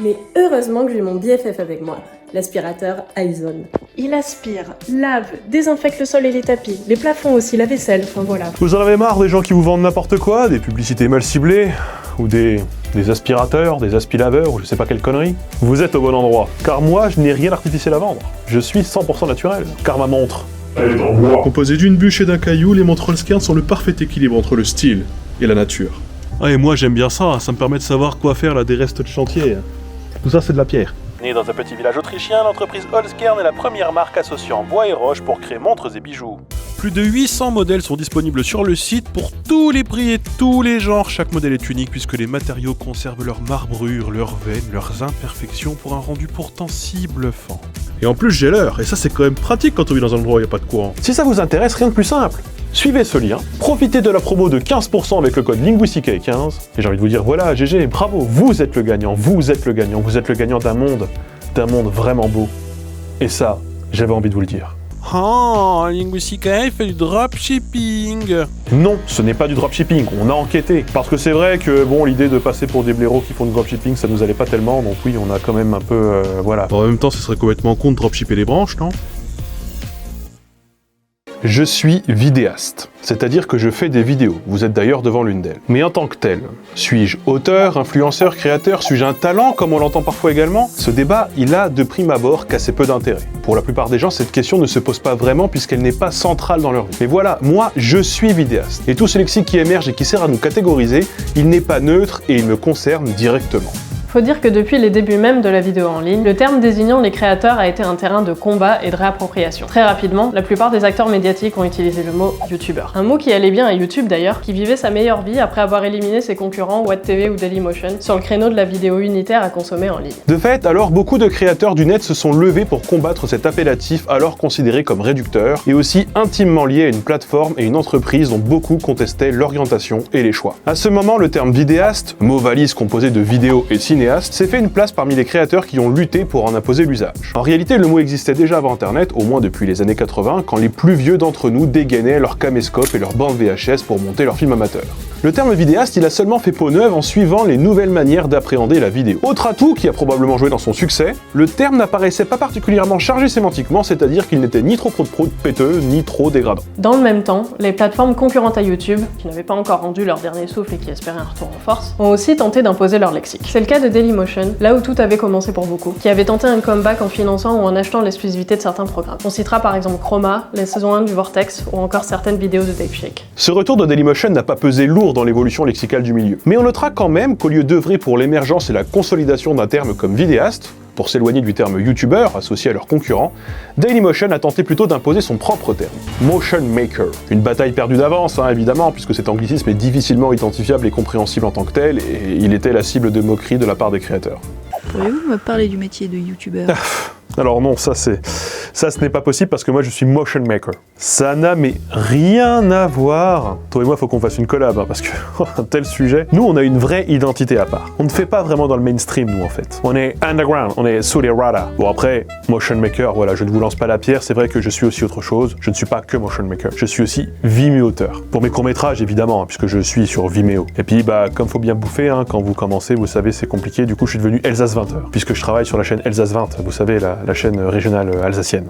Mais heureusement que j'ai mon BFF avec moi, l'aspirateur Aizone. Il aspire, lave, désinfecte le sol et les tapis, les plafonds aussi, la vaisselle, enfin voilà. Vous en avez marre des gens qui vous vendent n'importe quoi, des publicités mal ciblées, ou des aspirateurs, des aspilaveurs, ou je sais pas quelle connerie? Vous êtes au bon endroit, car moi je n'ai rien d'artificiel à vendre. Je suis 100% naturel, car ma montre, elle est en bois. Composée d'une bûche et d'un caillou, les montres Holzkern sont le parfait équilibre entre le style et la nature. Ah et moi j'aime bien ça, ça me permet de savoir quoi faire là des restes de chantier. Tout ça c'est de la pierre. Née dans un petit village autrichien, l'entreprise Holzkern est la première marque associant bois et roche pour créer montres et bijoux. Plus de 800 modèles sont disponibles sur le site pour tous les prix et tous les genres. Chaque modèle est unique puisque les matériaux conservent leur marbrure, leurs veines, leurs imperfections pour un rendu pourtant si bluffant. Et en plus j'ai l'heure, et ça c'est quand même pratique quand on vit dans un endroit où il n'y a pas de courant. Si ça vous intéresse, rien de plus simple. Suivez ce lien, profitez de la promo de 15% avec le code LinguisticaE15, et j'ai envie de vous dire voilà, GG, bravo, vous êtes le gagnant, vous êtes le gagnant, vous êtes le gagnant d'un monde vraiment beau. Et ça, j'avais envie de vous le dire. Oh, LinguisticaE fait du dropshipping. Non, ce n'est pas du dropshipping, on a enquêté. Parce que c'est vrai que, bon, l'idée de passer pour des blaireaux qui font du dropshipping, ça nous allait pas tellement, donc oui, on a quand même un peu, voilà. En même temps, ce serait complètement con de dropshipper les branches, non? Je suis vidéaste, c'est-à-dire que je fais des vidéos, vous êtes d'ailleurs devant l'une d'elles. Mais en tant que tel, suis-je auteur, influenceur, créateur, suis-je un talent comme on l'entend parfois également? Ce débat, il a de prime abord qu'assez peu d'intérêt. Pour la plupart des gens, cette question ne se pose pas vraiment puisqu'elle n'est pas centrale dans leur vie. Mais voilà, moi, je suis vidéaste. Et tout ce lexique qui émerge et qui sert à nous catégoriser, il n'est pas neutre et il me concerne directement. Faut dire que depuis les débuts même de la vidéo en ligne, le terme désignant les créateurs a été un terrain de combat et de réappropriation. Très rapidement, la plupart des acteurs médiatiques ont utilisé le mot youtubeur. Un mot qui allait bien à YouTube d'ailleurs, qui vivait sa meilleure vie après avoir éliminé ses concurrents WattTV ou Dailymotion sur le créneau de la vidéo unitaire à consommer en ligne. De fait, alors beaucoup de créateurs du net se sont levés pour combattre cet appellatif alors considéré comme réducteur et aussi intimement lié à une plateforme et une entreprise dont beaucoup contestaient l'orientation et les choix. À ce moment, le terme vidéaste, mot valise composé de vidéo et cinéaste, s'est fait une place parmi les créateurs qui ont lutté pour en imposer l'usage. En réalité, le mot existait déjà avant Internet, au moins depuis les années 80, quand les plus vieux d'entre nous dégainaient leur caméscope et leur bande VHS pour monter leur film amateur. Le terme vidéaste, il a seulement fait peau neuve en suivant les nouvelles manières d'appréhender la vidéo. Autre atout qui a probablement joué dans son succès, le terme n'apparaissait pas particulièrement chargé sémantiquement, c'est-à-dire qu'il n'était ni trop péteux, ni trop dégradant. Dans le même temps, les plateformes concurrentes à YouTube, qui n'avaient pas encore rendu leur dernier souffle et qui espéraient un retour en force, ont aussi tenté d'imposer leur lexique. C'est le cas de Dailymotion, là où tout avait commencé pour beaucoup, qui avait tenté un comeback en finançant ou en achetant l'exclusivité de certains programmes. On citera par exemple Chroma, les saisons 1 du Vortex ou encore certaines vidéos de Dave Shake. Ce retour de Dailymotion n'a pas pesé lourd dans l'évolution lexicale du milieu. Mais on notera quand même qu'au lieu d'œuvrer pour l'émergence et la consolidation d'un terme comme vidéaste, pour s'éloigner du terme youtubeur associé à leurs concurrents, Dailymotion a tenté plutôt d'imposer son propre terme, motion maker. Une bataille perdue d'avance, évidemment, puisque cet anglicisme est difficilement identifiable et compréhensible en tant que tel, et il était la cible de moqueries de la part des créateurs. Pourriez-vous me parler du métier de youtubeur? Alors non, ça ce n'est pas possible parce que moi je suis motion maker. Ça n'a mais rien à voir. Toi et moi, faut qu'on fasse une collab parce que un tel sujet. Nous, on a une vraie identité à part. On ne fait pas vraiment dans le mainstream, nous en fait. On est underground, on est sous les radars. Bon après, motion maker, voilà, je ne vous lance pas la pierre. C'est vrai que je suis aussi autre chose. Je ne suis pas que motion maker. Je suis aussi Vimeo-auteur. Pour mes courts-métrages, évidemment, puisque je suis sur Vimeo. Et puis, comme faut bien bouffer, quand vous commencez, vous savez, c'est compliqué. Du coup, je suis devenu Elsace 20h, puisque je travaille sur la chaîne Elsace 20. Vous savez, la chaîne régionale alsacienne.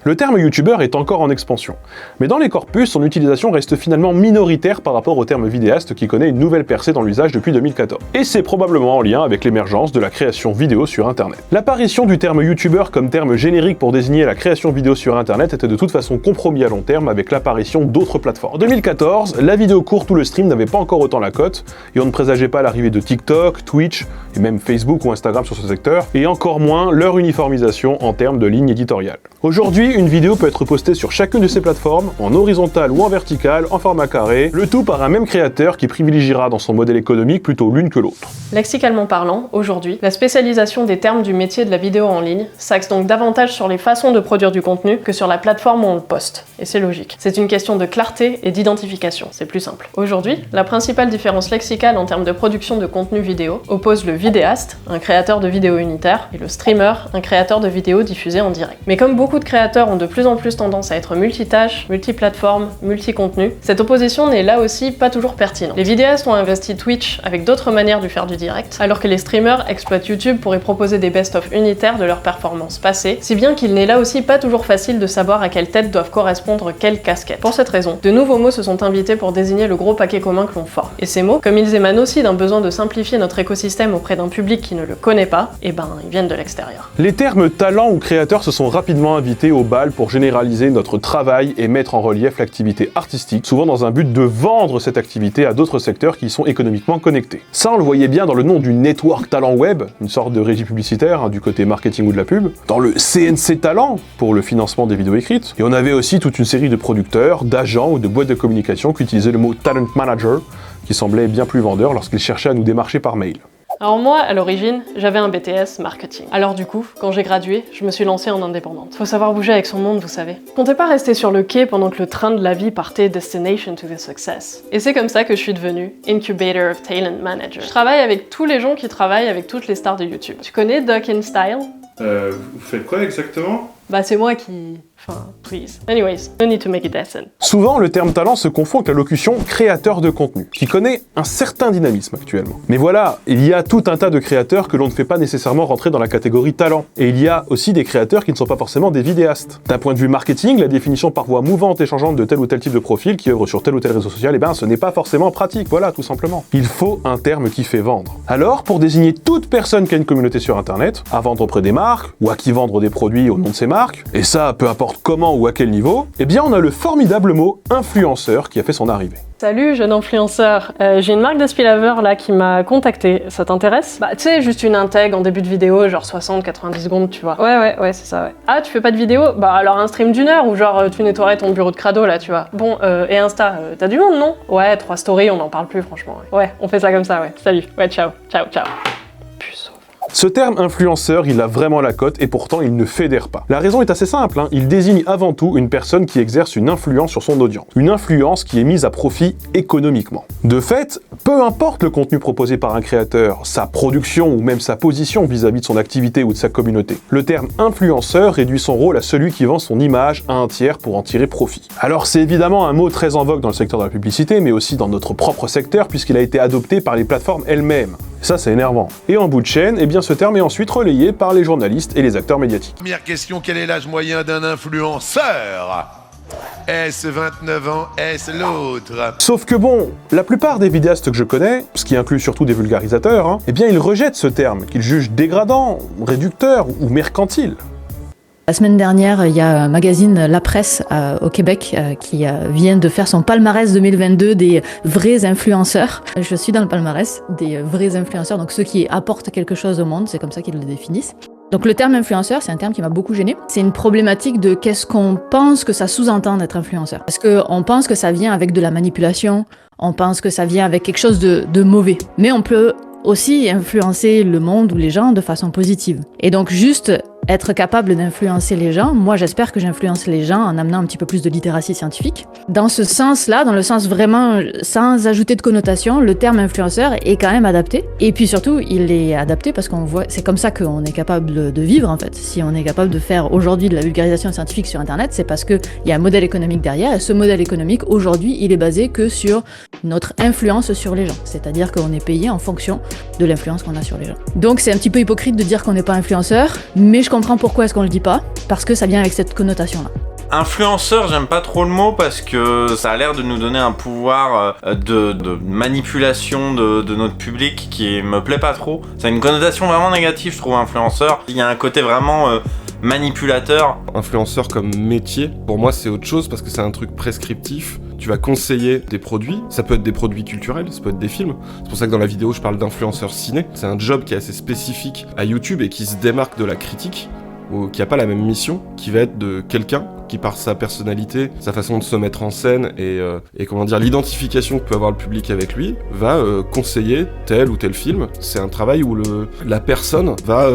Le terme youtubeur est encore en expansion, mais dans les corpus, son utilisation reste finalement minoritaire par rapport au terme vidéaste qui connaît une nouvelle percée dans l'usage depuis 2014. Et c'est probablement en lien avec l'émergence de la création vidéo sur Internet. L'apparition du terme youtubeur comme terme générique pour désigner la création vidéo sur Internet était de toute façon compromis à long terme avec l'apparition d'autres plateformes. En 2014, la vidéo courte ou le stream n'avait pas encore autant la cote, et on ne présageait pas l'arrivée de TikTok, Twitch, et même Facebook ou Instagram sur ce secteur, et encore moins leur uniformisation en termes de ligne éditoriale. Aujourd'hui, une vidéo peut être postée sur chacune de ces plateformes, en horizontal ou en vertical, en format carré, le tout par un même créateur qui privilégiera dans son modèle économique plutôt l'une que l'autre. Lexicalement parlant, aujourd'hui, la spécialisation des termes du métier de la vidéo en ligne s'axe donc davantage sur les façons de produire du contenu que sur la plateforme où on le poste. Et c'est logique. C'est une question de clarté et d'identification, c'est plus simple. Aujourd'hui, la principale différence lexicale en termes de production de contenu vidéo oppose le vidéaste, un créateur de vidéos unitaires, et le streamer, un créateur de vidéos diffusées en direct. Mais comme beaucoup de créateurs youtubeurs ont de plus en plus tendance à être multitâches, multiplateformes, multi-contenus, cette opposition n'est là aussi pas toujours pertinente. Les vidéastes ont investi Twitch avec d'autres manières de faire du direct, alors que les streamers exploitent YouTube pour y proposer des best-of unitaires de leurs performances passées, si bien qu'il n'est là aussi pas toujours facile de savoir à quelle tête doivent correspondre quelles casquettes. Pour cette raison, de nouveaux mots se sont invités pour désigner le gros paquet commun que l'on forme. Et ces mots, comme ils émanent aussi d'un besoin de simplifier notre écosystème auprès d'un public qui ne le connaît pas, ils viennent de l'extérieur. Les termes talent ou créateur se sont rapidement invités au bal pour généraliser notre travail et mettre en relief l'activité artistique, souvent dans un but de vendre cette activité à d'autres secteurs qui y sont économiquement connectés. Ça, on le voyait bien dans le nom du Network Talent Web, une sorte de régie publicitaire du côté marketing ou de la pub, dans le CNC Talent pour le financement des vidéos écrites, et on avait aussi toute une série de producteurs, d'agents ou de boîtes de communication qui utilisaient le mot Talent Manager, qui semblait bien plus vendeur lorsqu'ils cherchaient à nous démarcher par mail. Alors moi, à l'origine, j'avais un BTS marketing. Alors du coup, quand j'ai gradué, je me suis lancée en indépendante. Faut savoir bouger avec son monde, vous savez. Je comptais pas rester sur le quai pendant que le train de la vie partait destination to the success. Et c'est comme ça que je suis devenue Incubator of Talent Manager. Je travaille avec tous les gens qui travaillent avec toutes les stars de YouTube. Tu connais Duck in Style? Vous faites quoi exactement ? Bah c'est moi qui... Enfin, please. Anyways, no need to make it lesson. Souvent, le terme talent se confond avec la locution créateur de contenu, qui connaît un certain dynamisme actuellement. Mais voilà, il y a tout un tas de créateurs que l'on ne fait pas nécessairement rentrer dans la catégorie talent. Et il y a aussi des créateurs qui ne sont pas forcément des vidéastes. D'un point de vue marketing, la définition par voie mouvante et changeante de tel ou tel type de profil qui œuvre sur tel ou tel réseau social, ce n'est pas forcément pratique, voilà, tout simplement. Il faut un terme qui fait vendre. Alors, pour désigner toute personne qui a une communauté sur Internet, à vendre auprès des marques, ou à qui vendre des produits au nom de ces marques, et ça, peu importe comment ou à quel niveau, eh bien on a le formidable mot influenceur qui a fait son arrivée. Salut jeune influenceur, j'ai une marque d'aspirateur là qui m'a contacté, ça t'intéresse? Bah tu sais, juste une intègre en début de vidéo, genre 60-90 secondes, tu vois. Ouais, c'est ça, ouais. Ah, tu fais pas de vidéo? Bah alors un stream d'1 heure, ou genre tu nettoierais ton bureau de crado là, tu vois. Bon, et Insta, t'as du monde, non? Ouais, 3 stories, on n'en parle plus franchement. Ouais, on fait ça comme ça, ouais. Salut, ouais, ciao. Puceau. Ce terme influenceur, il a vraiment la cote et pourtant il ne fédère pas. La raison est assez simple, il désigne avant tout une personne qui exerce une influence sur son audience. Une influence qui est mise à profit économiquement. De fait, peu importe le contenu proposé par un créateur, sa production ou même sa position vis-à-vis de son activité ou de sa communauté, le terme influenceur réduit son rôle à celui qui vend son image à un tiers pour en tirer profit. Alors c'est évidemment un mot très en vogue dans le secteur de la publicité, mais aussi dans notre propre secteur puisqu'il a été adopté par les plateformes elles-mêmes. Ça, c'est énervant. Et en bout de chaîne, eh bien, ce terme est ensuite relayé par les journalistes et les acteurs médiatiques. Première question, quel est l'âge moyen d'un influenceur? Est-ce 29 ans? Est-ce l'autre? Sauf que bon, la plupart des vidéastes que je connais, ce qui inclut surtout des vulgarisateurs, eh bien, ils rejettent ce terme, qu'ils jugent dégradant, réducteur ou mercantile. La semaine dernière, il y a un magazine La Presse au Québec qui vient de faire son palmarès 2022 des vrais influenceurs. Je suis dans le palmarès des vrais influenceurs, donc ceux qui apportent quelque chose au monde, c'est comme ça qu'ils le définissent. Donc le terme influenceur, c'est un terme qui m'a beaucoup gênée. C'est une problématique de qu'est-ce qu'on pense que ça sous-entend d'être influenceur. Parce qu'on pense que ça vient avec de la manipulation, on pense que ça vient avec quelque chose de mauvais. Mais on peut aussi influencer le monde ou les gens de façon positive. Et donc juste être capable d'influencer les gens, moi j'espère que j'influence les gens en amenant un petit peu plus de littératie scientifique. Dans ce sens-là, dans le sens vraiment sans ajouter de connotation, le terme influenceur est quand même adapté. Et puis surtout, il est adapté parce qu'on voit, c'est comme ça qu'on est capable de vivre en fait. Si on est capable de faire aujourd'hui de la vulgarisation scientifique sur Internet, c'est parce qu'il y a un modèle économique derrière, et ce modèle économique, aujourd'hui, il est basé que sur notre influence sur les gens. C'est-à-dire qu'on est payé en fonction de l'influence qu'on a sur les gens. Donc c'est un petit peu hypocrite de dire qu'on n'est pas influenceur, mais je comprends pourquoi est-ce qu'on le dit pas, parce que ça vient avec cette connotation-là. Influenceur, j'aime pas trop le mot parce que ça a l'air de nous donner un pouvoir de manipulation de notre public qui me plaît pas trop. Ça a une connotation vraiment négative, je trouve, influenceur. Il y a un côté vraiment manipulateur. Influenceur comme métier, pour moi c'est autre chose parce que c'est un truc prescriptif. Tu vas conseiller des produits, ça peut être des produits culturels, ça peut être des films. C'est pour ça que dans la vidéo je parle d'influenceur ciné. C'est un job qui est assez spécifique à YouTube et qui se démarque de la critique, ou qui n'a pas la même mission, qui va être de quelqu'un qui, par sa personnalité, sa façon de se mettre en scène et comment dire, l'identification que peut avoir le public avec lui, va conseiller tel ou tel film. C'est un travail où la personne va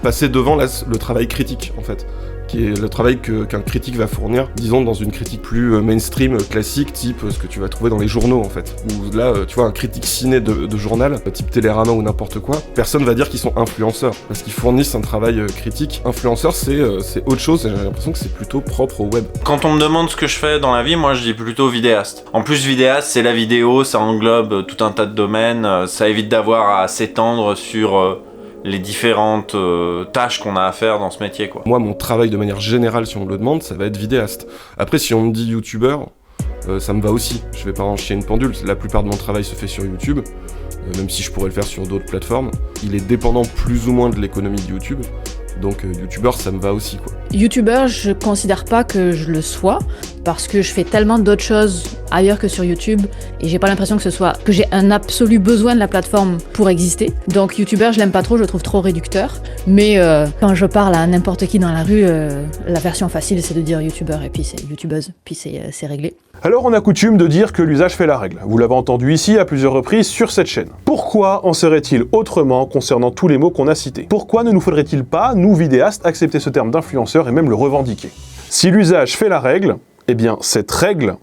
passer devant le travail critique, en fait, qui est le travail qu'un critique va fournir, disons, dans une critique plus mainstream, classique, type ce que tu vas trouver dans les journaux, en fait. Où là, tu vois, un critique ciné de journal, type Télérama ou n'importe quoi, personne va dire qu'ils sont influenceurs, parce qu'ils fournissent un travail critique. Influenceur, c'est autre chose, et j'ai l'impression que c'est plutôt propre au web. Quand on me demande ce que je fais dans la vie, moi je dis plutôt vidéaste. En plus, vidéaste, c'est la vidéo, ça englobe tout un tas de domaines, ça évite d'avoir à s'étendre sur les différentes tâches qu'on a à faire dans ce métier, quoi. Moi, mon travail de manière générale, si on me le demande, ça va être vidéaste. Après, si on me dit youtubeur, ça me va aussi. Je vais pas en chier une pendule. La plupart de mon travail se fait sur YouTube, même si je pourrais le faire sur d'autres plateformes. Il est dépendant plus ou moins de l'économie de YouTube. Donc youtubeur, ça me va aussi, quoi. Youtubeur, je considère pas que je le sois, parce que je fais tellement d'autres choses ailleurs que sur YouTube, et j'ai pas l'impression que j'ai un absolu besoin de la plateforme pour exister. Donc youtubeur, je l'aime pas trop, je le trouve trop réducteur. Mais quand je parle à n'importe qui dans la rue, la version facile, c'est de dire youtubeur, et puis c'est youtubeuse, puis c'est réglé. Alors on a coutume de dire que l'usage fait la règle. Vous l'avez entendu ici à plusieurs reprises sur cette chaîne. Pourquoi en serait-il autrement concernant tous les mots qu'on a cités? Pourquoi ne nous faudrait-il pas, nous vidéastes, accepter ce terme d'influenceur et même le revendiquer? Si l'usage fait la règle, eh bien cette règle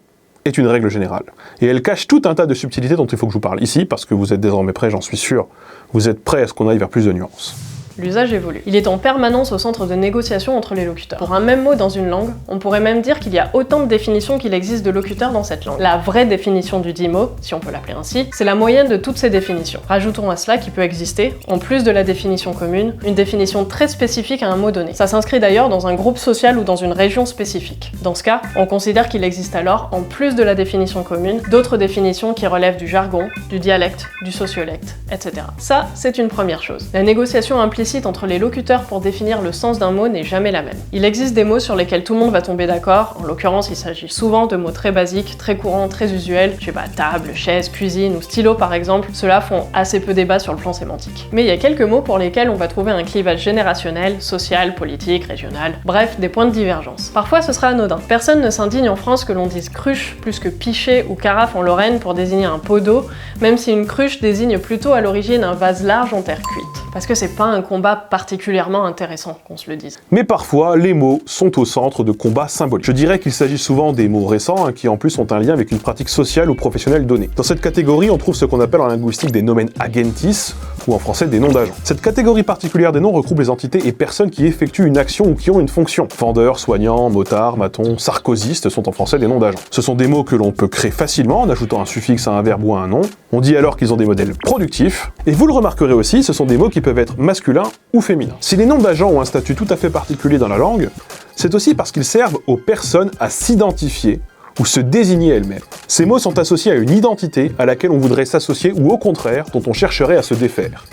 est une règle générale. Et elle cache tout un tas de subtilités dont il faut que je vous parle ici, parce que vous êtes désormais prêts, j'en suis sûr. Vous êtes prêts à ce qu'on aille vers plus de nuances. L'usage évolue. Il est en permanence au centre de négociation entre les locuteurs. Pour un même mot dans une langue, on pourrait même dire qu'il y a autant de définitions qu'il existe de locuteurs dans cette langue. La vraie définition du dit mot, si on peut l'appeler ainsi, c'est la moyenne de toutes ces définitions. Rajoutons à cela qu'il peut exister, en plus de la définition commune, une définition très spécifique à un mot donné. Ça s'inscrit d'ailleurs dans un groupe social ou dans une région spécifique. Dans ce cas, on considère qu'il existe alors, en plus de la définition commune, d'autres définitions qui relèvent du jargon, du dialecte, du sociolecte, etc. Ça, c'est une première chose. La négociation implicite entre les locuteurs pour définir le sens d'un mot n'est jamais la même. Il existe des mots sur lesquels tout le monde va tomber d'accord, en l'occurrence il s'agit souvent de mots très basiques, très courants, très usuels, je sais pas, table, chaise, cuisine ou stylo par exemple, ceux-là font assez peu débat sur le plan sémantique. Mais il y a quelques mots pour lesquels on va trouver un clivage générationnel, social, politique, régional, bref, des points de divergence. Parfois ce sera anodin. Personne ne s'indigne en France que l'on dise cruche plus que pichet ou carafe en Lorraine pour désigner un pot d'eau, même si une cruche désigne plutôt à l'origine un vase large en terre cuite. Parce que c'est pas un combat particulièrement intéressant, qu'on se le dise. Mais parfois, les mots sont au centre de combats symboliques. Je dirais qu'il s'agit souvent des mots récents, qui en plus ont un lien avec une pratique sociale ou professionnelle donnée. Dans cette catégorie, on trouve ce qu'on appelle en linguistique des nomen agentis, ou en français des noms d'agents. Cette catégorie particulière des noms regroupe les entités et personnes qui effectuent une action ou qui ont une fonction. Fendeur, soignant, motard, maton, sarkoziste sont en français des noms d'agents. Ce sont des mots que l'on peut créer facilement en ajoutant un suffixe à un verbe ou à un nom. On dit alors qu'ils ont des modèles productifs. Et vous le remarquerez aussi, ce sont des mots qui peuvent être masculins ou féminins. Si les noms d'agents ont un statut tout à fait particulier dans la langue, c'est aussi parce qu'ils servent aux personnes à s'identifier ou se désigner elles-mêmes. Ces mots sont associés à une identité à laquelle on voudrait s'associer ou au contraire, dont on chercherait à se défaire.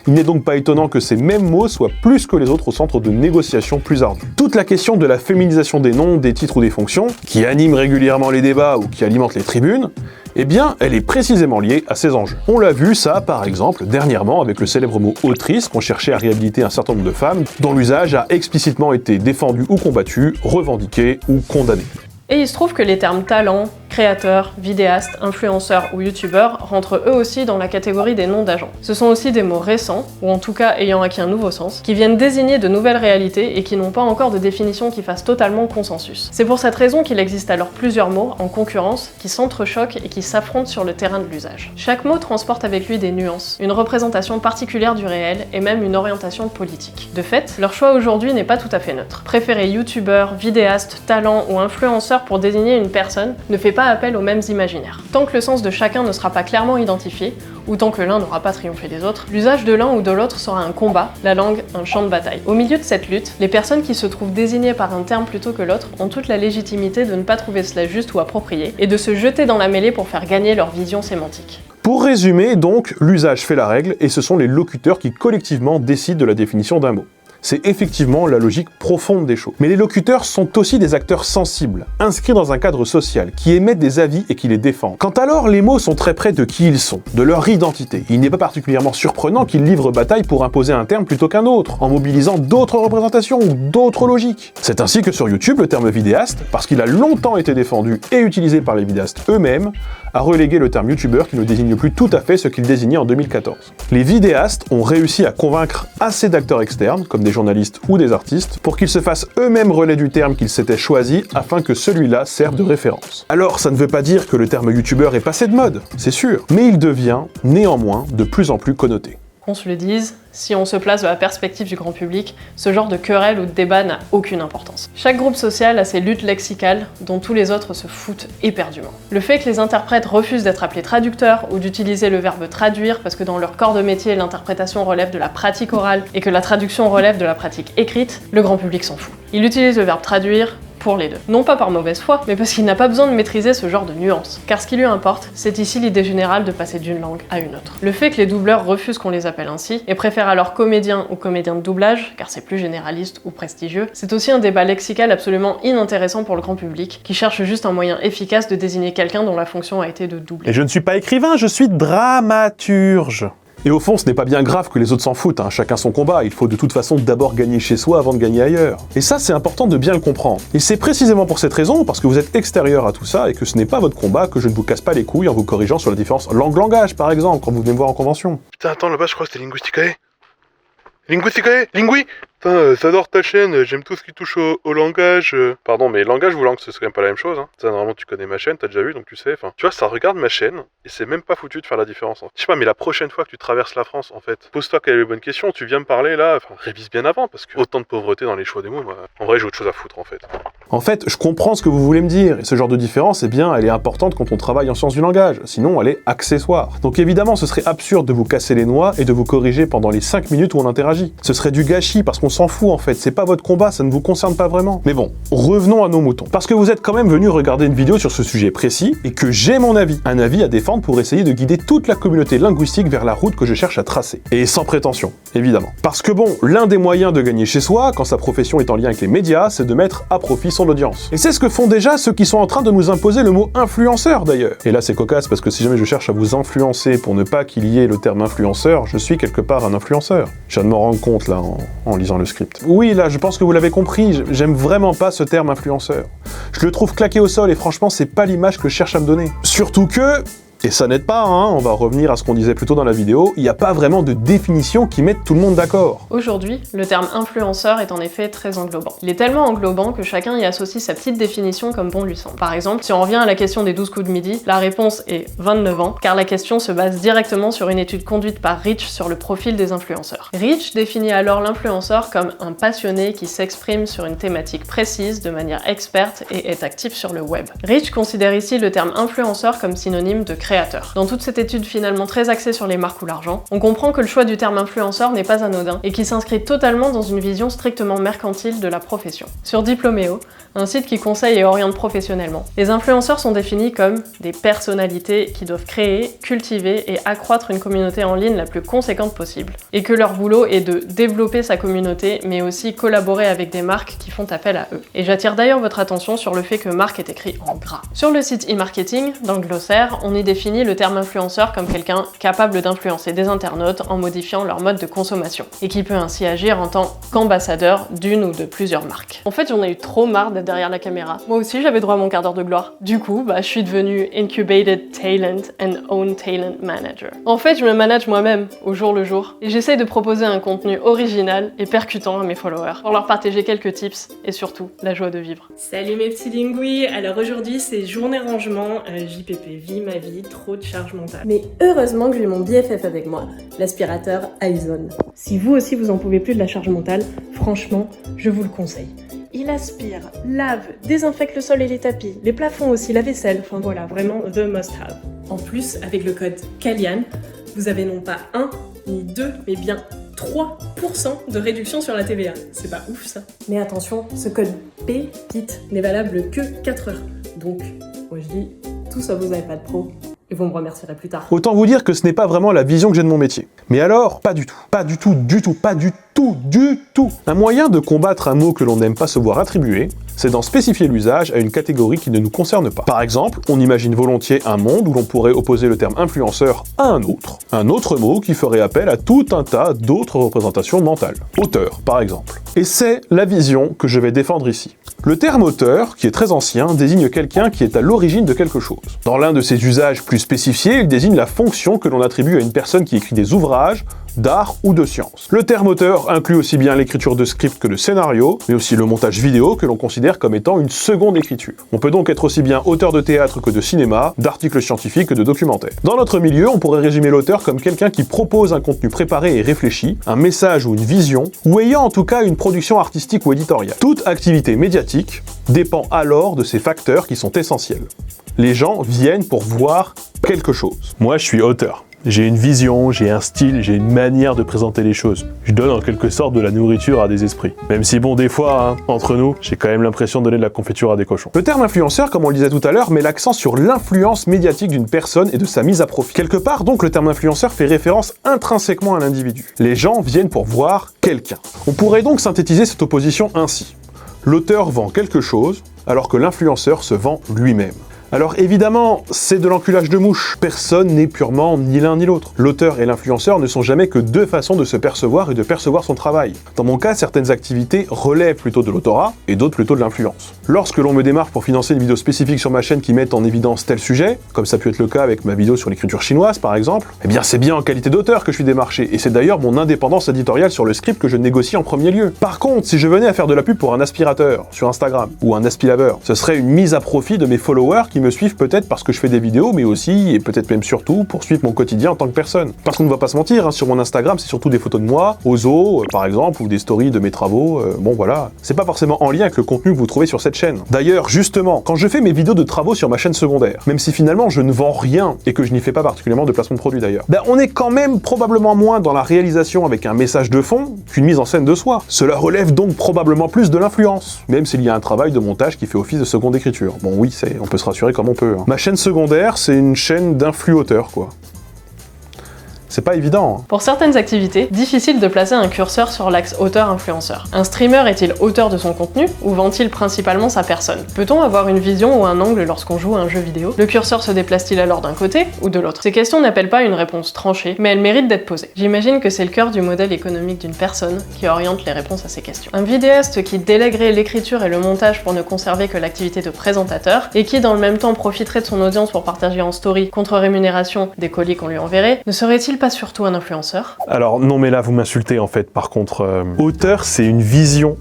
Il n'est donc pas étonnant que ces mêmes mots soient plus que les autres au centre de négociations plus ardues. Toute la question de la féminisation des noms, des titres ou des fonctions, qui anime régulièrement les débats ou qui alimente les tribunes, eh bien, elle est précisément liée à ces enjeux. On l'a vu, ça, par exemple, dernièrement avec le célèbre mot « autrice » qu'on cherchait à réhabiliter un certain nombre de femmes, dont l'usage a explicitement été défendu ou combattu, revendiqué ou condamné. Et il se trouve que les termes talent, créateur, vidéaste, influenceur ou youtubeur rentrent eux aussi dans la catégorie des noms d'agents. Ce sont aussi des mots récents, ou en tout cas ayant acquis un nouveau sens, qui viennent désigner de nouvelles réalités et qui n'ont pas encore de définition qui fasse totalement consensus. C'est pour cette raison qu'il existe alors plusieurs mots en concurrence qui s'entrechoquent et qui s'affrontent sur le terrain de l'usage. Chaque mot transporte avec lui des nuances, une représentation particulière du réel et même une orientation politique. De fait, leur choix aujourd'hui n'est pas tout à fait neutre. Préférer youtubeur, vidéaste, talent ou influenceur pour désigner une personne ne fait pas appel aux mêmes imaginaires. Tant que le sens de chacun ne sera pas clairement identifié, ou tant que l'un n'aura pas triomphé des autres, l'usage de l'un ou de l'autre sera un combat, la langue un champ de bataille. Au milieu de cette lutte, les personnes qui se trouvent désignées par un terme plutôt que l'autre ont toute la légitimité de ne pas trouver cela juste ou approprié, et de se jeter dans la mêlée pour faire gagner leur vision sémantique. Pour résumer, donc, l'usage fait la règle, et ce sont les locuteurs qui collectivement décident de la définition d'un mot. C'est effectivement la logique profonde des choses. Mais les locuteurs sont aussi des acteurs sensibles, inscrits dans un cadre social, qui émettent des avis et qui les défendent. Quand alors les mots sont très près de qui ils sont, de leur identité, il n'est pas particulièrement surprenant qu'ils livrent bataille pour imposer un terme plutôt qu'un autre, en mobilisant d'autres représentations ou d'autres logiques. C'est ainsi que sur YouTube, le terme vidéaste, parce qu'il a longtemps été défendu et utilisé par les vidéastes eux-mêmes, a relégué le terme youtubeur qui ne désigne plus tout à fait ce qu'il désignait en 2014. Les vidéastes ont réussi à convaincre assez d'acteurs externes, comme des journalistes ou des artistes, pour qu'ils se fassent eux-mêmes relais du terme qu'ils s'étaient choisi afin que celui-là serve de référence. Alors, ça ne veut pas dire que le terme youtubeur est passé de mode, c'est sûr, mais il devient, néanmoins, de plus en plus connoté. Qu'on se le dise, si on se place de la perspective du grand public, ce genre de querelle ou de débat n'a aucune importance. Chaque groupe social a ses luttes lexicales dont tous les autres se foutent éperdument. Le fait que les interprètes refusent d'être appelés traducteurs ou d'utiliser le verbe traduire parce que dans leur corps de métier, l'interprétation relève de la pratique orale et que la traduction relève de la pratique écrite, le grand public s'en fout. Il utilise le verbe traduire pour les deux. Non pas par mauvaise foi, mais parce qu'il n'a pas besoin de maîtriser ce genre de nuances. Car ce qui lui importe, c'est ici l'idée générale de passer d'une langue à une autre. Le fait que les doubleurs refusent qu'on les appelle ainsi, et préfèrent alors comédien ou comédien de doublage, car c'est plus généraliste ou prestigieux, c'est aussi un débat lexical absolument inintéressant pour le grand public, qui cherche juste un moyen efficace de désigner quelqu'un dont la fonction a été de doubler. Et je ne suis pas écrivain, je suis dramaturge. Et au fond, ce n'est pas bien grave que les autres s'en foutent, hein. Chacun son combat, il faut de toute façon d'abord gagner chez soi avant de gagner ailleurs. Et ça, c'est important de bien le comprendre. Et c'est précisément pour cette raison, parce que vous êtes extérieur à tout ça et que ce n'est pas votre combat, que je ne vous casse pas les couilles en vous corrigeant sur la différence langue-langage, par exemple, quand vous venez me voir en convention. Putain, attends, là-bas, je crois que c'était Linguisticae. Linguisticae, Lingui. Putain, j'adore ta chaîne, j'aime tout ce qui touche au langage. Pardon, mais langage ou langue, c'est quand même pas la même chose, hein. Ça, normalement, tu connais ma chaîne, t'as déjà vu, donc tu sais. Enfin, tu vois, ça regarde ma chaîne, et c'est même pas foutu de faire la différence. Hein. Je sais pas, mais la prochaine fois que tu traverses la France, en fait, pose-toi quelle est la bonne question, tu viens me parler, là, enfin, révise bien avant, parce que autant de pauvreté dans les choix des mots, moi, en vrai, j'ai autre chose à foutre, en fait. En fait, je comprends ce que vous voulez me dire, et ce genre de différence, eh bien, elle est importante quand on travaille en sciences du langage, sinon elle est accessoire. Donc évidemment, ce serait absurde de vous casser les noix et de vous corriger pendant les 5 minutes où on interagit. Ce serait du gâchis, parce qu'on s'en fout en fait, c'est pas votre combat, ça ne vous concerne pas vraiment. Mais bon, revenons à nos moutons. Parce que vous êtes quand même venu regarder une vidéo sur ce sujet précis, et que j'ai mon avis. Un avis à défendre pour essayer de guider toute la communauté linguistique vers la route que je cherche à tracer. Et sans prétention, évidemment. Parce que bon, l'un des moyens de gagner chez soi, quand sa profession est en lien avec les médias, c'est de mettre à profit son audience. Et c'est ce que font déjà ceux qui sont en train de nous imposer le mot influenceur d'ailleurs. Et là c'est cocasse parce que si jamais je cherche à vous influencer pour ne pas qu'il y ait le terme influenceur, je suis quelque part un influenceur. Je viens de m'en rendre compte là en lisant le script. Oui là, je pense que vous l'avez compris, j'aime vraiment pas ce terme influenceur. Je le trouve claqué au sol et franchement c'est pas l'image que je cherche à me donner. Surtout que... Et ça n'aide pas, hein, on va revenir à ce qu'on disait plus tôt dans la vidéo, il n'y a pas vraiment de définition qui mette tout le monde d'accord. Aujourd'hui, le terme influenceur est en effet très englobant. Il est tellement englobant que chacun y associe sa petite définition comme bon lui semble. Par exemple, si on revient à la question des 12 coups de midi, la réponse est 29 ans, car la question se base directement sur une étude conduite par Rich sur le profil des influenceurs. Rich définit alors l'influenceur comme un passionné qui s'exprime sur une thématique précise de manière experte et est actif sur le web. Rich considère ici le terme influenceur comme synonyme de créateur. Dans toute cette étude finalement très axée sur les marques ou l'argent, on comprend que le choix du terme influenceur n'est pas anodin et qu'il s'inscrit totalement dans une vision strictement mercantile de la profession. Sur Diplomeo, un site qui conseille et oriente professionnellement, les influenceurs sont définis comme des personnalités qui doivent créer, cultiver et accroître une communauté en ligne la plus conséquente possible, et que leur boulot est de développer sa communauté mais aussi collaborer avec des marques qui font appel à eux. Et j'attire d'ailleurs votre attention sur le fait que marque est écrit en gras. Sur le site e-marketing, dans le glossaire, on y définit le terme influenceur comme quelqu'un capable d'influencer des internautes en modifiant leur mode de consommation, et qui peut ainsi agir en tant qu'ambassadeur d'une ou de plusieurs marques. En fait, j'en ai eu trop marre d'être derrière la caméra. Moi aussi, j'avais droit à mon quart d'heure de gloire. Du coup, je suis devenue Incubated Talent and Own Talent Manager. En fait, je me manage moi-même, au jour le jour, et j'essaye de proposer un contenu original et percutant à mes followers, pour leur partager quelques tips, et surtout, la joie de vivre. Salut mes petits lingouis. Alors aujourd'hui, c'est journée rangement, JPP, vie ma vie, trop de charge mentale. Mais heureusement que j'ai mon BFF avec moi, l'aspirateur Aizone. Si vous aussi vous en pouvez plus de la charge mentale, franchement, je vous le conseille. Il aspire, lave, désinfecte le sol et les tapis, les plafonds aussi, la vaisselle, enfin voilà, vraiment the must have. En plus, avec le code KALIAN, vous avez non pas 1 ni 2, mais bien 3% de réduction sur la TVA. C'est pas ouf ça. Mais attention, ce code PEPIT n'est valable que 4 heures. Donc, moi je dis, tout ça vous iPad Pro. Et vous me remercierez plus tard. Autant vous dire que ce n'est pas vraiment la vision que j'ai de mon métier. Mais alors, pas du tout. Pas du tout, du tout, pas du tout, du tout. Un moyen de combattre un mot que l'on n'aime pas se voir attribuer, c'est d'en spécifier l'usage à une catégorie qui ne nous concerne pas. Par exemple, on imagine volontiers un monde où l'on pourrait opposer le terme influenceur à un autre mot qui ferait appel à tout un tas d'autres représentations mentales. Auteur, par exemple. Et c'est la vision que je vais défendre ici. Le terme auteur, qui est très ancien, désigne quelqu'un qui est à l'origine de quelque chose. Dans l'un de ses usages plus spécifiés, il désigne la fonction que l'on attribue à une personne qui écrit des ouvrages, d'art ou de science. Le terme auteur inclut aussi bien l'écriture de script que de scénario, mais aussi le montage vidéo que l'on considère comme étant une seconde écriture. On peut donc être aussi bien auteur de théâtre que de cinéma, d'articles scientifiques que de documentaires. Dans notre milieu, on pourrait résumer l'auteur comme quelqu'un qui propose un contenu préparé et réfléchi, un message ou une vision, ou ayant en tout cas une production artistique ou éditoriale. Toute activité médiatique dépend alors de ces facteurs qui sont essentiels. Les gens viennent pour voir quelque chose. Moi, je suis auteur. J'ai une vision, j'ai un style, j'ai une manière de présenter les choses. Je donne en quelque sorte de la nourriture à des esprits. Même si bon, des fois, entre nous, j'ai quand même l'impression de donner de la confiture à des cochons. Le terme influenceur, comme on le disait tout à l'heure, met l'accent sur l'influence médiatique d'une personne et de sa mise à profit. Quelque part, donc, le terme influenceur fait référence intrinsèquement à l'individu. Les gens viennent pour voir quelqu'un. On pourrait donc synthétiser cette opposition ainsi. L'auteur vend quelque chose, alors que l'influenceur se vend lui-même. Alors évidemment, c'est de l'enculage de mouche. Personne n'est purement ni l'un ni l'autre. L'auteur et l'influenceur ne sont jamais que deux façons de se percevoir et de percevoir son travail. Dans mon cas, certaines activités relèvent plutôt de l'autorat et d'autres plutôt de l'influence. Lorsque l'on me démarque pour financer une vidéo spécifique sur ma chaîne qui mette en évidence tel sujet, comme ça peut être le cas avec ma vidéo sur l'écriture chinoise par exemple, eh bien c'est bien en qualité d'auteur que je suis démarché, et c'est d'ailleurs mon indépendance éditoriale sur le script que je négocie en premier lieu. Par contre, si je venais à faire de la pub pour un aspirateur sur Instagram, ou un aspilaveur, ce serait une mise à profit de mes followers qui me suivent peut-être parce que je fais des vidéos, mais aussi, et peut-être même surtout, pour suivre mon quotidien en tant que personne. Parce qu'on ne va pas se mentir, sur mon Instagram, c'est surtout des photos de moi, au zoo, par exemple, ou des stories de mes travaux, bon voilà. C'est pas forcément en lien avec le contenu que vous trouvez sur cette chaîne. D'ailleurs, justement, quand je fais mes vidéos de travaux sur ma chaîne secondaire, même si finalement je ne vends rien, et que je n'y fais pas particulièrement de placement de produit d'ailleurs, on est quand même probablement moins dans la réalisation avec un message de fond qu'une mise en scène de soi. Cela relève donc probablement plus de l'influence, même s'il y a un travail de montage qui fait office de seconde écriture. Bon oui, on peut se rassurer comme on peut. Ma chaîne secondaire, c'est une chaîne d'influauteurs, quoi. C'est pas évident. Pour certaines activités, difficile de placer un curseur sur l'axe auteur-influenceur. Un streamer est-il auteur de son contenu ou vend-il principalement sa personne? Peut-on avoir une vision ou un angle lorsqu'on joue à un jeu vidéo? Le curseur se déplace-t-il alors d'un côté ou de l'autre? Ces questions n'appellent pas une réponse tranchée, mais elles méritent d'être posées. J'imagine que c'est le cœur du modèle économique d'une personne qui oriente les réponses à ces questions. Un vidéaste qui délèguerait l'écriture et le montage pour ne conserver que l'activité de présentateur, et qui dans le même temps profiterait de son audience pour partager en story contre rémunération des colis qu'on lui enverrait, ne serait-il pas surtout un influenceur? Alors non, mais là vous m'insultez en fait. Par contre, auteur, c'est une vision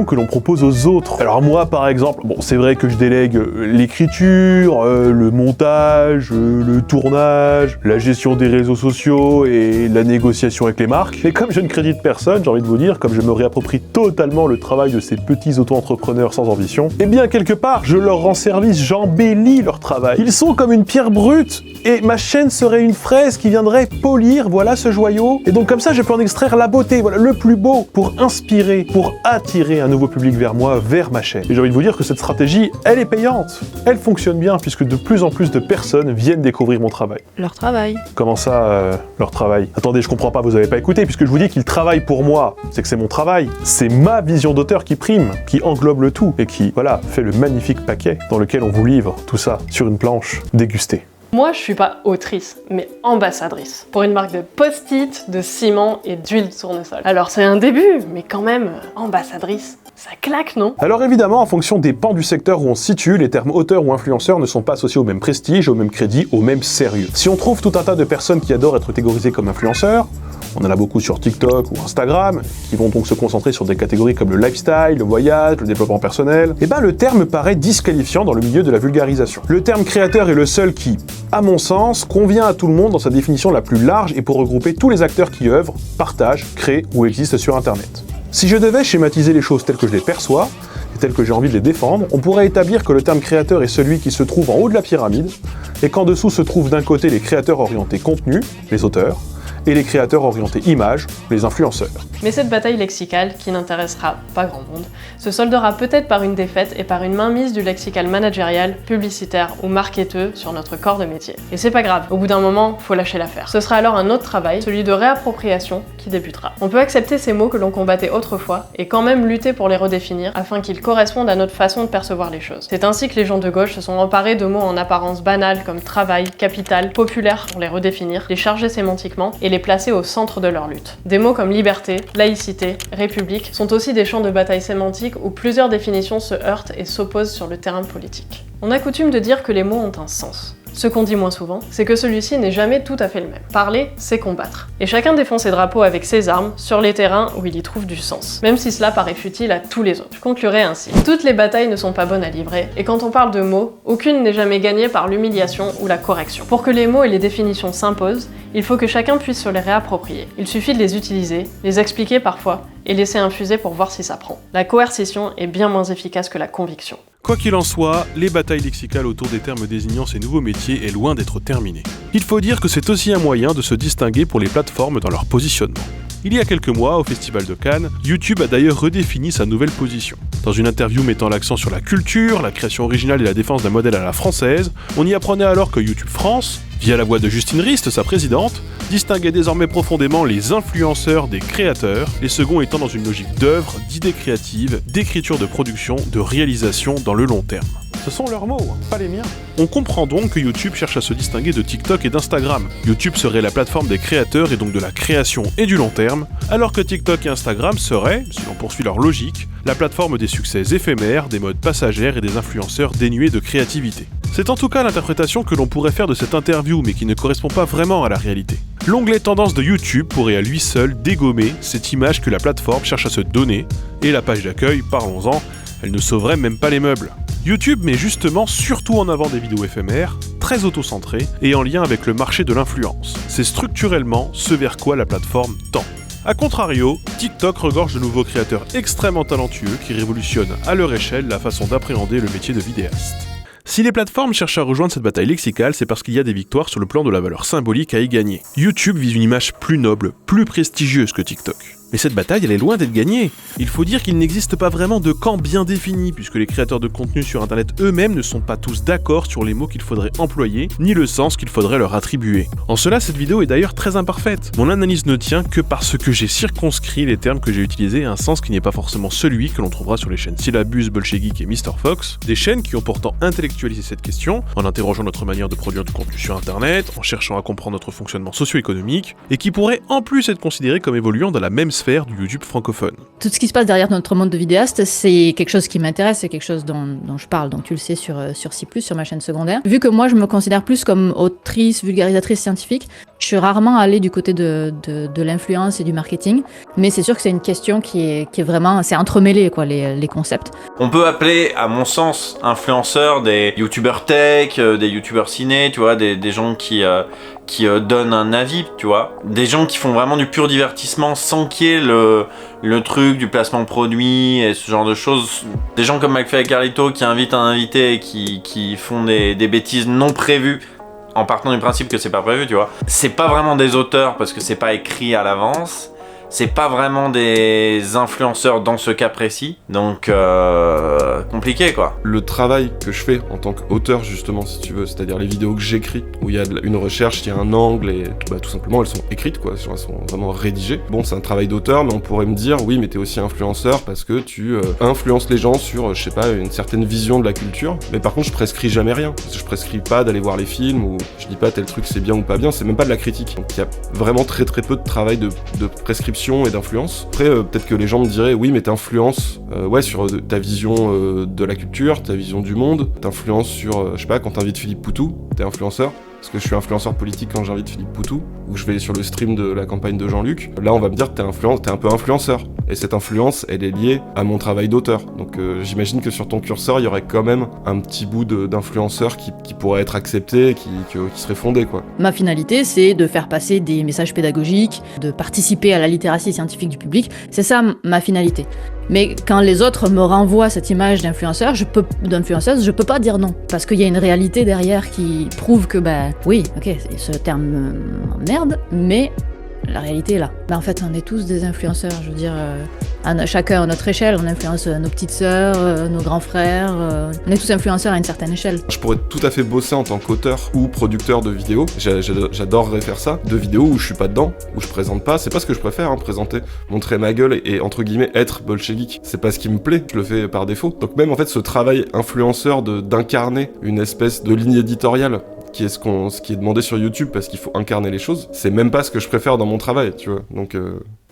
que l'on propose aux autres. Alors moi par exemple, bon c'est vrai que je délègue l'écriture, le montage, le tournage, la gestion des réseaux sociaux et la négociation avec les marques. Mais comme je ne crédite personne, j'ai envie de vous dire, comme je me réapproprie totalement le travail de ces petits auto-entrepreneurs sans ambition, eh bien quelque part je leur rends service, j'embellis leur travail. Ils sont comme une pierre brute et ma chaîne serait une fraise qui viendrait polir, voilà ce joyau. Et donc comme ça, je peux en extraire la beauté, voilà, le plus beau, pour inspirer, pour attirer un nouveau public vers moi, vers ma chaîne. Et j'ai envie de vous dire que cette stratégie, elle est payante. Elle fonctionne bien, puisque de plus en plus de personnes viennent découvrir mon travail. Leur travail. Comment ça, leur travail? Attendez, je comprends pas, vous avez pas écouté, puisque je vous dis qu'ils travaillent pour moi. C'est que c'est mon travail. C'est ma vision d'auteur qui prime, qui englobe le tout, et qui, voilà, fait le magnifique paquet dans lequel on vous livre tout ça sur une planche dégustée. Moi, je suis pas autrice, mais ambassadrice. Pour une marque de post-it, de ciment et d'huile de tournesol. Alors c'est un début, mais quand même, ambassadrice, ça claque, non? Alors évidemment, en fonction des pans du secteur où on se situe, les termes auteur ou influenceur ne sont pas associés au même prestige, au même crédit, au même sérieux. Si on trouve tout un tas de personnes qui adorent être catégorisées comme influenceurs, on en a beaucoup sur TikTok ou Instagram, qui vont donc se concentrer sur des catégories comme le lifestyle, le voyage, le développement personnel, et le terme paraît disqualifiant dans le milieu de la vulgarisation. Le terme créateur est le seul qui, à mon sens, convient à tout le monde dans sa définition la plus large et pour regrouper tous les acteurs qui œuvrent, partagent, créent ou existent sur Internet. Si je devais schématiser les choses telles que je les perçois, et telles que j'ai envie de les défendre, on pourrait établir que le terme créateur est celui qui se trouve en haut de la pyramide, et qu'en dessous se trouvent d'un côté les créateurs orientés contenu, les auteurs, et les créateurs orientés images, les influenceurs. Mais cette bataille lexicale, qui n'intéressera pas grand monde, se soldera peut-être par une défaite et par une mainmise du lexical managérial, publicitaire ou marketeux sur notre corps de métier. Et c'est pas grave, au bout d'un moment, faut lâcher l'affaire. Ce sera alors un autre travail, celui de réappropriation, qui débutera. On peut accepter ces mots que l'on combattait autrefois et quand même lutter pour les redéfinir afin qu'ils correspondent à notre façon de percevoir les choses. C'est ainsi que les gens de gauche se sont emparés de mots en apparence banals comme travail, capital, populaire pour les redéfinir, les charger sémantiquement et les placer au centre de leur lutte. Des mots comme liberté, laïcité, république sont aussi des champs de bataille sémantique où plusieurs définitions se heurtent et s'opposent sur le terrain politique. On a coutume de dire que les mots ont un sens. Ce qu'on dit moins souvent, c'est que celui-ci n'est jamais tout à fait le même. Parler, c'est combattre. Et chacun défend ses drapeaux avec ses armes, sur les terrains où il y trouve du sens, même si cela paraît futile à tous les autres. Je conclurai ainsi. Toutes les batailles ne sont pas bonnes à livrer, et quand on parle de mots, aucune n'est jamais gagnée par l'humiliation ou la correction. Pour que les mots et les définitions s'imposent, il faut que chacun puisse se les réapproprier. Il suffit de les utiliser, les expliquer parfois, et laisser infuser pour voir si ça prend. La coercition est bien moins efficace que la conviction. Quoi qu'il en soit, les batailles lexicales autour des termes désignant ces nouveaux métiers est loin d'être terminée. Il faut dire que c'est aussi un moyen de se distinguer pour les plateformes dans leur positionnement. Il y a quelques mois, au Festival de Cannes, YouTube a d'ailleurs redéfini sa nouvelle position. Dans une interview mettant l'accent sur la culture, la création originale et la défense d'un modèle à la française, on y apprenait alors que YouTube France, via la voix de Justine Rist, sa présidente, distinguait désormais profondément les influenceurs des créateurs, les seconds étant dans une logique d'œuvre, d'idées créatives, d'écriture de production, de réalisation dans le long terme. Ce sont leurs mots, pas les miens. On comprend donc que YouTube cherche à se distinguer de TikTok et d'Instagram. YouTube serait la plateforme des créateurs et donc de la création et du long terme, alors que TikTok et Instagram seraient, si l'on poursuit leur logique, la plateforme des succès éphémères, des modes passagères et des influenceurs dénués de créativité. C'est en tout cas l'interprétation que l'on pourrait faire de cette interview, mais qui ne correspond pas vraiment à la réalité. L'onglet tendance de YouTube pourrait à lui seul dégommer cette image que la plateforme cherche à se donner, et la page d'accueil, parlons-en, elle ne sauverait même pas les meubles. YouTube met justement surtout en avant des vidéos éphémères, très auto-centrées et en lien avec le marché de l'influence. C'est structurellement ce vers quoi la plateforme tend. A contrario, TikTok regorge de nouveaux créateurs extrêmement talentueux qui révolutionnent à leur échelle la façon d'appréhender le métier de vidéaste. Si les plateformes cherchent à rejoindre cette bataille lexicale, c'est parce qu'il y a des victoires sur le plan de la valeur symbolique à y gagner. YouTube vise une image plus noble, plus prestigieuse que TikTok. Mais cette bataille, elle est loin d'être gagnée. Il faut dire qu'il n'existe pas vraiment de camp bien défini, puisque les créateurs de contenu sur Internet eux-mêmes ne sont pas tous d'accord sur les mots qu'il faudrait employer, ni le sens qu'il faudrait leur attribuer. En cela, cette vidéo est d'ailleurs très imparfaite. Mon analyse ne tient que parce que j'ai circonscrit les termes que j'ai utilisés à un sens qui n'est pas forcément celui que l'on trouvera sur les chaînes Syllabus, Bolchegeek et Mr. Fox, des chaînes qui ont pourtant intellectualisé cette question, en interrogeant notre manière de produire du contenu sur Internet, en cherchant à comprendre notre fonctionnement socio-économique, et qui pourraient en plus être considérées comme évoluant dans la même sphère du YouTube francophone. Tout ce qui se passe derrière notre monde de vidéaste, c'est quelque chose qui m'intéresse, c'est quelque chose dont je parle, donc tu le sais sur C+, sur ma chaîne secondaire. Vu que moi je me considère plus comme autrice, vulgarisatrice scientifique, je suis rarement allée du côté de l'influence et du marketing, mais c'est sûr que c'est une question qui est vraiment, c'est entremêlé quoi, les concepts. On peut appeler, à mon sens, influenceurs des youtubeurs tech, des youtubeurs ciné, tu vois, des gens qui donnent un avis, tu vois. Des gens qui font vraiment du pur divertissement sans qu'il y ait le truc du placement de produits et ce genre de choses. Des gens comme McFly et Carlito qui invitent un invité et qui font des bêtises non prévues en partant du principe que c'est pas prévu, tu vois. C'est pas vraiment des auteurs parce que c'est pas écrit à l'avance. C'est pas vraiment des influenceurs dans ce cas précis, donc compliqué quoi. Le travail que je fais en tant qu'auteur justement, si tu veux, c'est-à-dire les vidéos que j'écris, où il y a une recherche, il y a un angle et tout simplement elles sont écrites quoi, elles sont vraiment rédigées. Bon, c'est un travail d'auteur, mais on pourrait me dire oui, mais t'es aussi influenceur parce que tu influences les gens sur, je sais pas, une certaine vision de la culture. Mais par contre, je prescris jamais rien. Parce que je prescris pas d'aller voir les films ou je dis pas tel truc c'est bien ou pas bien, c'est même pas de la critique. Donc il y a vraiment très peu de travail de prescription et d'influence. Après, peut-être que les gens me diraient oui, mais t'influences sur ta vision de la culture, ta vision du monde, t'influences sur, je sais pas, quand t'invites Philippe Poutou, t'es influenceur. Parce que je suis influenceur politique quand j'invite Philippe Poutou, ou je vais sur le stream de la campagne de Jean-Luc. Là, on va me dire que t'es un peu influenceur. Et cette influence, elle est liée à mon travail d'auteur. Donc j'imagine que sur ton curseur, il y aurait quand même un petit bout d'influenceur qui pourrait être accepté, qui serait fondé, quoi. Ma finalité, c'est de faire passer des messages pédagogiques, de participer à la littératie scientifique du public. C'est ça ma finalité. Mais quand les autres me renvoient cette image d'influenceur, d'influenceuse, je peux pas dire non. Parce qu'il y a une réalité derrière qui prouve que, oui, ok, ce terme m'emmerde, mais La réalité est là. En fait, on est tous des influenceurs, je veux dire, chacun à notre échelle. On influence nos petites sœurs, nos grands frères. On est tous influenceurs à une certaine échelle. Je pourrais tout à fait bosser en tant qu'auteur ou producteur de vidéos. J'adorerais faire ça. De vidéos où je suis pas dedans, où je présente pas. C'est pas ce que je préfère, présenter, montrer ma gueule et entre guillemets être bolchevique. C'est pas ce qui me plaît, je le fais par défaut. Donc même en fait ce travail influenceur d'incarner une espèce de ligne éditoriale qui est ce qui est demandé sur YouTube parce qu'il faut incarner les choses, c'est même pas ce que je préfère dans mon travail, tu vois. Donc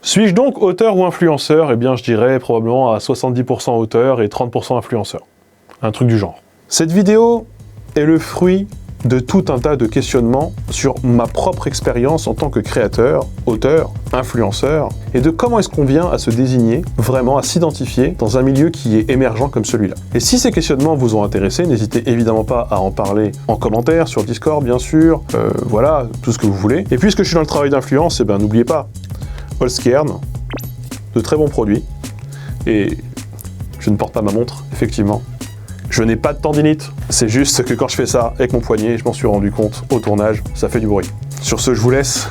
Suis-je donc auteur ou influenceur? Eh bien, je dirais probablement à 70% auteur et 30% influenceur. Un truc du genre. Cette vidéo est le fruit de tout un tas de questionnements sur ma propre expérience en tant que créateur, auteur, influenceur, et de comment est-ce qu'on vient à se désigner, vraiment à s'identifier dans un milieu qui est émergent comme celui-là. Et si ces questionnements vous ont intéressé, n'hésitez évidemment pas à en parler en commentaire, sur Discord bien sûr, voilà, tout ce que vous voulez. Et puisque je suis dans le travail d'influence, eh ben n'oubliez pas, Holzkern, de très bons produits, et je ne porte pas ma montre, effectivement. Je n'ai pas de tendinite, c'est juste que quand je fais ça avec mon poignet, je m'en suis rendu compte au tournage, ça fait du bruit. Sur ce, je vous laisse,